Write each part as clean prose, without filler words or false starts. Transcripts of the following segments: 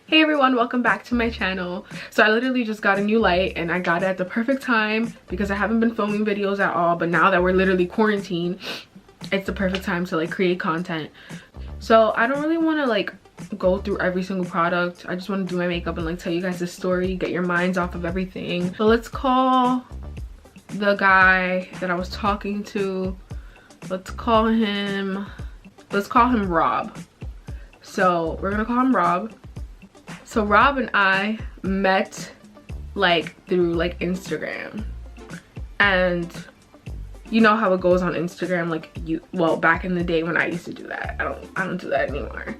Hey everyone, welcome back to my channel. So I literally just got a new light and I got it at the perfect time because I haven't been filming videos at all, but now that we're literally quarantined, it's the perfect time to like create content. So I don't really want to like go through every single product. I just want to do my makeup and like tell you guys the story, get your minds off of everything. So let's call the guy that I was talking to, let's call him Rob. So we're gonna call him Rob. So Rob and I met like through like Instagram, and you know how it goes on Instagram, like well, back in the day when I used to do that. I don't do that anymore.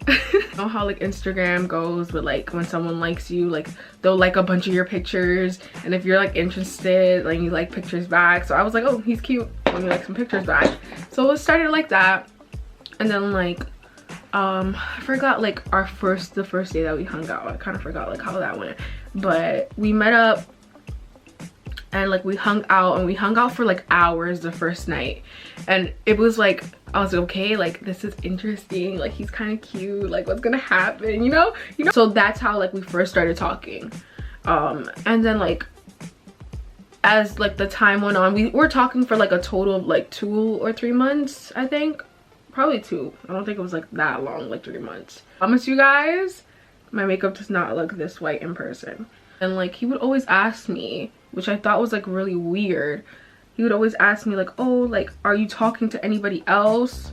You know how like Instagram goes with like when someone likes you, like they'll like a bunch of your pictures, and if you're like interested, like you like pictures back. So I was like, oh, he's cute, let me like some pictures back. So it started like that, and then like I forgot like the first day that we hung out. I kind of forgot like how that went, but we met up and like we hung out for like hours the first night, and it was like I was like, okay, like this is interesting, like he's kind of cute, like what's gonna happen, you know. So that's how like we first started talking, and then like as like the time went on, we were talking for like a total of like 2 or 3 months, I think. Probably 2. I don't think it was like that long, like 3 months. I promise you guys, my makeup does not look this white in person. And like he would always ask me, which I thought was like really weird, he would always ask me like, oh, like are you talking to anybody else?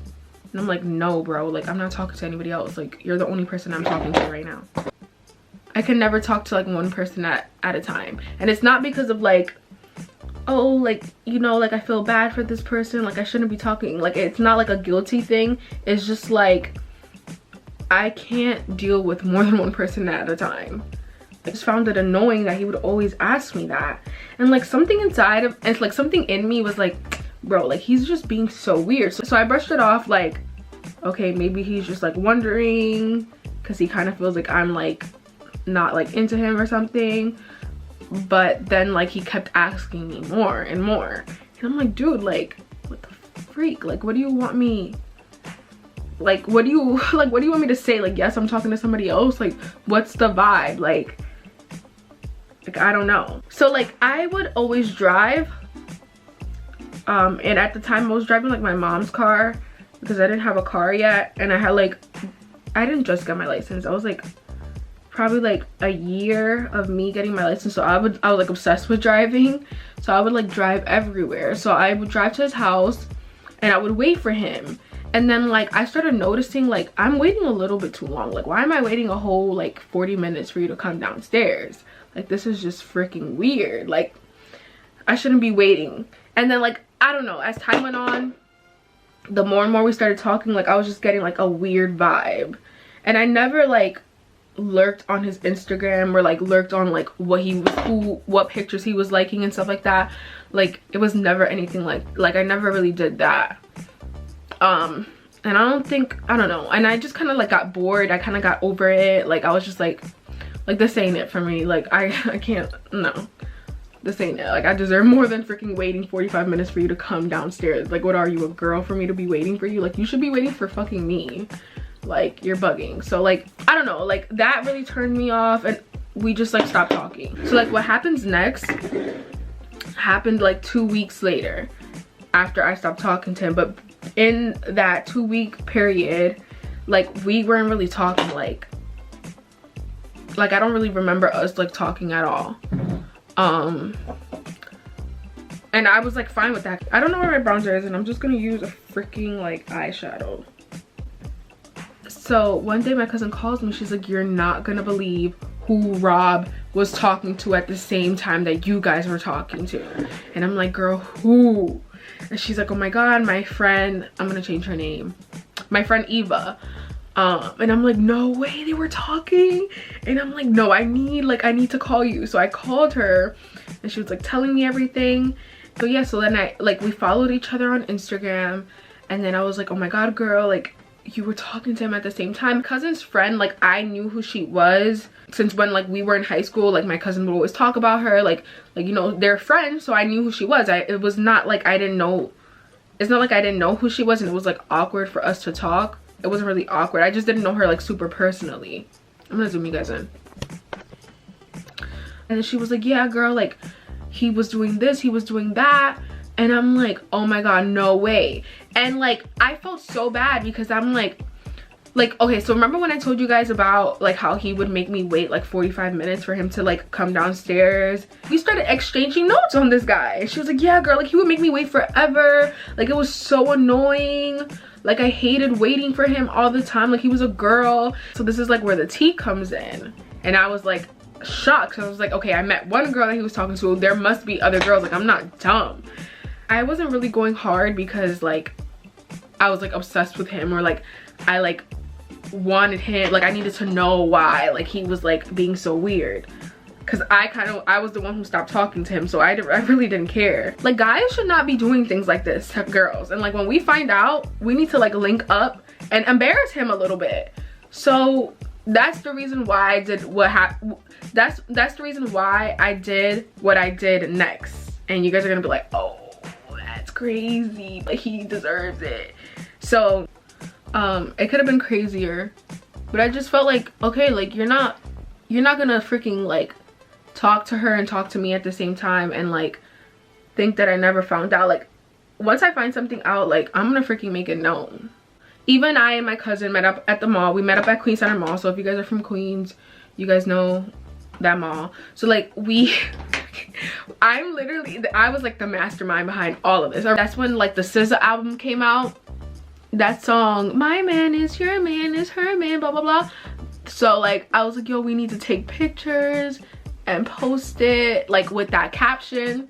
And I'm like, no bro, like I'm not talking to anybody else, like you're the only person I'm talking to right now. I can never talk to like one person at a time. And it's not because of like, oh, like, you know, like I feel bad for this person, like I shouldn't be talking, like it's not like a guilty thing. It's just like I can't deal with more than one person at a time. I just found it annoying that he would always ask me that, and like something inside of it's like something in me was like, bro, like he's just being so weird. So I brushed it off like, okay, maybe he's just like wondering because he kind of feels like I'm like not like into him or something. But then like he kept asking me more and more, and I'm like, dude, like what the freak, like what do you want me, like what do you want me to say? Like, yes, I'm talking to somebody else, like what's the vibe, like I don't know. So like I would always drive, and at the time I was driving like my mom's car because I didn't have a car yet, and I had like, I didn't just get my license, I was like probably like a year of me getting my license. So I was like obsessed with driving, so I would like drive everywhere. So I would drive to his house and I would wait for him, and then like I started noticing like I'm waiting a little bit too long. Like why am I waiting a whole like 40 minutes for you to come downstairs? Like this is just freaking weird, like I shouldn't be waiting. And then like I don't know, as time went on, the more and more we started talking, like I was just getting like a weird vibe. And I never like lurked on his Instagram or like lurked on like what pictures he was liking and stuff like that. Like it was never anything like I never really did that. And I don't know, and I just kind of like got bored. I kind of got over it. Like I was just like this ain't it for me. Like I can't, no, this ain't it. Like I deserve more than freaking waiting 45 minutes for you to come downstairs. Like what are you, a girl for me to be waiting for you? Like you should be waiting for fucking me. Like you're bugging. So like I don't know, like that really turned me off, and we just like stopped talking. So like what happens next happened like 2 weeks later after I stopped talking to him. But in that 2-week period, like we weren't really talking, like I don't really remember us like talking at all. And I was like fine with that. I don't know where my bronzer is, and I'm just gonna use a freaking like eyeshadow. So one day my cousin calls me, she's like, you're not gonna believe who Rob was talking to at the same time that you guys were talking to. And I'm like, girl, who? And she's like, oh my god, my friend, I'm gonna change her name, my friend Eva. And I'm like, no way, they were talking. And I'm like, no, I need to call you. So I called her and she was like telling me everything. So yeah, so then we followed each other on Instagram, and then I was like, oh my god, girl, like you were talking to him at the same time. Cousin's friend, like I knew who she was since when like we were in high school. Like my cousin would always talk about her, like you know, they're friends, so I knew who she was. It was not like I didn't know, it's not like I didn't know who she was and it was like awkward for us to talk. It wasn't really awkward, I just didn't know her like super personally. I'm gonna zoom you guys in. And then she was like, yeah girl, like he was doing this, he was doing that. And I'm like, oh my god, no way. And like I felt so bad because I'm like okay, so remember when I told you guys about like how he would make me wait like 45 minutes for him to like come downstairs? We started exchanging notes on this guy, and she was like, yeah girl, like he would make me wait forever, like it was so annoying, like I hated waiting for him all the time, like he was a girl. So this is like where the tea comes in, and I was like shocked. So I was like, okay, I met one girl that he was talking to, there must be other girls, like I'm not dumb. I wasn't really going hard because like I was like obsessed with him, or like I like wanted him, like I needed to know why like he was like being so weird, because I was the one who stopped talking to him, so I really didn't care. Like guys should not be doing things like this to girls, and like when we find out, we need to like link up and embarrass him a little bit. So that's the reason why I did that's the reason why I did what I did next. And you guys are gonna be like, oh that's crazy, like he deserves it. So it could have been crazier, but I just felt like, okay, like you're not gonna freaking like talk to her and talk to me at the same time and like think that I never found out. Like once I find something out, like I'm gonna freaking make it known. Even I and my cousin met up at the mall. We met up at Queens Center Mall, so if you guys are from Queens, you guys know that mall. So like I was like the mastermind behind all of this. That's when like the SZA album came out. That song, my man is your man is her man, blah blah blah. So like I was like, yo, we need to take pictures and post it like with that caption.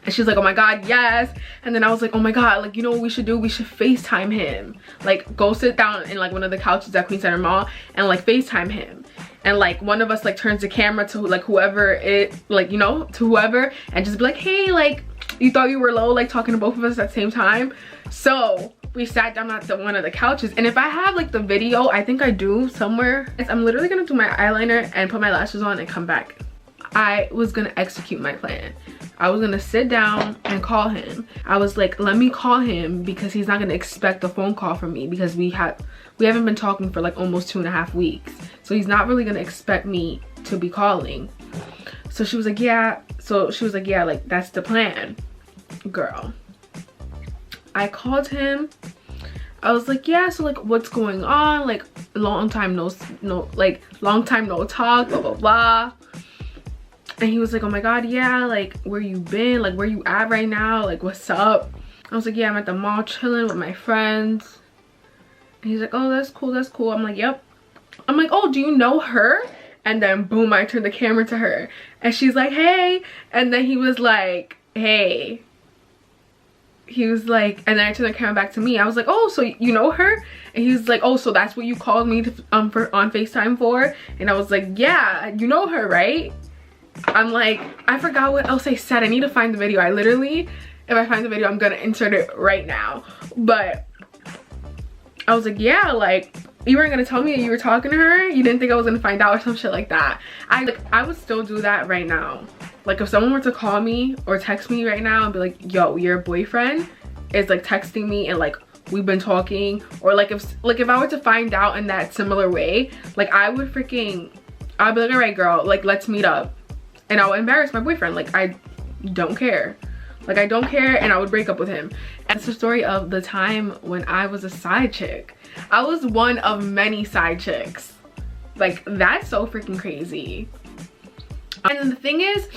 And she's like, oh my god, yes. And then I was like, oh my god, like you know what we should do? We should FaceTime him. Like go sit down in like one of the couches at Queen Center Mall and like FaceTime him. And like one of us like turns the camera to like whoever it, like, you know, to whoever, and just be like, hey, like you thought you were low, like talking to both of us at the same time. So we sat down at one of the couches, and if I have like the video, I think I do somewhere. I'm literally gonna do my eyeliner and put my lashes on and come back. I was gonna execute my plan. I was gonna sit down and call him. I was like, let me call him because he's not gonna expect a phone call from me, because we haven't been talking for like almost 2.5 weeks. So he's not really gonna expect me to be calling. So she was like, yeah. So she was like, yeah, like that's the plan. Girl, I called him. I was like, yeah, so like what's going on? Like long time no talk, blah blah blah. And he was like, oh my god, yeah, like where you been, like where you at right now, like what's up? I was like, yeah, I'm at the mall chilling with my friends. And he's like, oh that's cool, that's cool. I'm like, yep. I'm like, oh, do you know her? And then boom, I turned the camera to her and she's like, hey. And then he was like, hey. He was like, and then I turned the camera back to me. I was like, oh, so you know her? And he was like, oh, so that's what you called me to, on FaceTime for? And I was like, yeah, you know her, right? I'm like, I forgot what else I said. I need to find the video. I literally, if I find the video, I'm gonna insert it right now. But I was like, yeah, like you weren't gonna tell me that you were talking to her? You didn't think I was gonna find out or some shit like that? I would still do that right now. Like if someone were to call me or text me right now and be like, yo, your boyfriend is like texting me and like we've been talking, or like if I were to find out in that similar way, like I'd be like, all right girl, like let's meet up. And I would embarrass my boyfriend. Like I don't care. Like I don't care, and I would break up with him. And it's the story of the time when I was a side chick. I was one of many side chicks. Like that's so freaking crazy. And the thing is,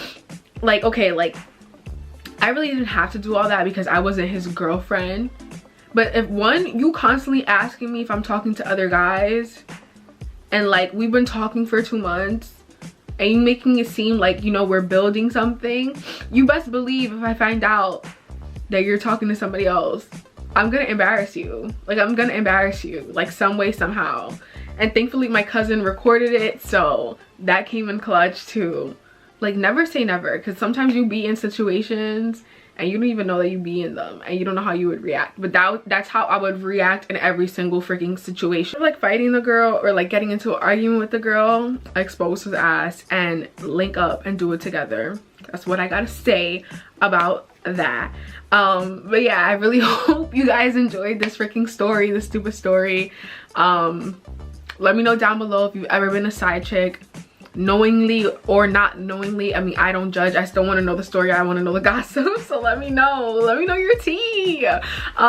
like, okay, like I really didn't have to do all that because I wasn't his girlfriend. But if you constantly asking me if I'm talking to other guys, and like we've been talking for 2 months, and you making it seem like, you know, we're building something, you best believe if I find out that you're talking to somebody else, I'm gonna embarrass you. Like I'm gonna embarrass you like some way, somehow. And thankfully my cousin recorded it, so that came in clutch too. Like never say never, because sometimes you be in situations and you don't even know that you be in them and you don't know how you would react. But that's how I would react in every single freaking situation. Like fighting the girl or like getting into an argument with the girl, expose his ass and link up and do it together. That's what I gotta say about that. But yeah, I really hope you guys enjoyed this freaking story, this stupid story. Let me know down below if you've ever been a side chick, knowingly or not knowingly. I mean, I don't judge. I still want to know the story. I want to know the gossip. So let me know your tea.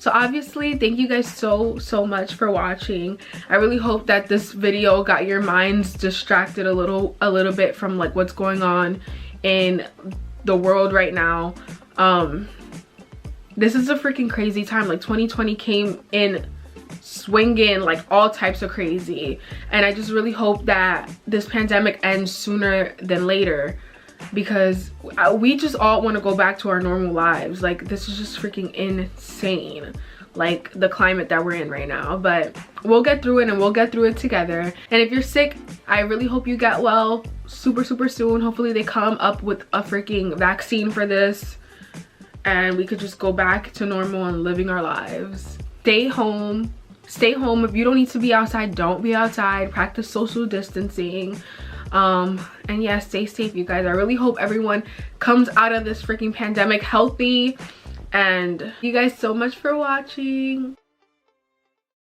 So obviously, thank you guys so much for watching. I really hope that this video got your minds distracted a little bit from like what's going on in the world right now. This is a freaking crazy time. Like 2020 came in swinging like all types of crazy, and I just really hope that this pandemic ends sooner than later, because we just all want to go back to our normal lives. Like, this is just freaking insane, like the climate that we're in right now. But we'll get through it, and we'll get through it together. And if you're sick, I really hope you get well super soon. Hopefully they come up with a freaking vaccine for this and we could just go back to normal and living our lives. Stay home. If you don't need to be outside, don't be outside. Practice social distancing. And yeah, stay safe, you guys. I really hope everyone comes out of this freaking pandemic healthy. And thank you guys so much for watching.